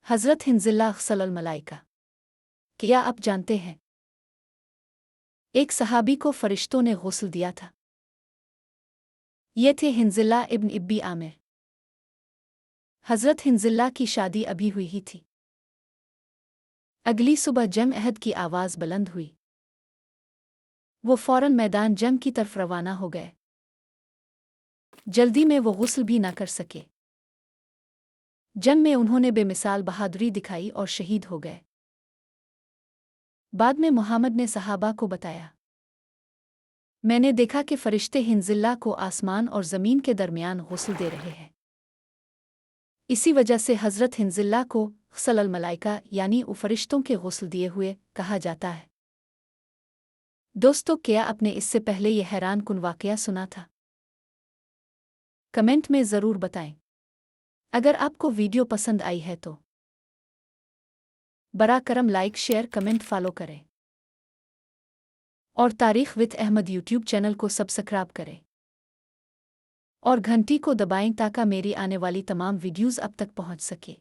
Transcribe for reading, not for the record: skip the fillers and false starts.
حضرت ہنزلہ غسل الملائکہ۔ کیا آپ جانتے ہیں؟ ایک صحابی کو فرشتوں نے غسل دیا تھا۔ یہ تھے ہنزلہ ابن ابی عامر۔ حضرت ہنزلہ کی شادی ابھی ہوئی ہی تھی۔ اگلی صبح جنگ عہد کی آواز بلند ہوئی۔ وہ فوراً میدان جنگ کی طرف روانہ ہو گئے۔ جلدی میں وہ غسل بھی نہ کر سکے۔ جنگ میں انہوں نے بے مثال بہادری دکھائی اور شہید ہو گئے۔ بعد میں محمد نے صحابہ کو بتایا، میں نے دیکھا کہ فرشتے ہنزلہ کو آسمان اور زمین کے درمیان غسل دے رہے ہیں۔ اسی وجہ سے حضرت ہنزلہ کو غسل الملائکہ یعنی فرشتوں کے غسل دیے ہوئے کہا جاتا ہے۔ دوستو، کیا آپ نے اس سے پہلے یہ حیران کن واقعہ سنا تھا؟ کمنٹ میں ضرور بتائیں۔ اگر آپ کو ویڈیو پسند آئی ہے تو براہ کرم لائک، شیئر، کمنٹ، فالو کریں اور تاریخ وتھ احمد یوٹیوب چینل کو سبسکرائب کریں اور گھنٹی کو دبائیں تاکہ میری آنے والی تمام ویڈیوز اب تک پہنچ سکے۔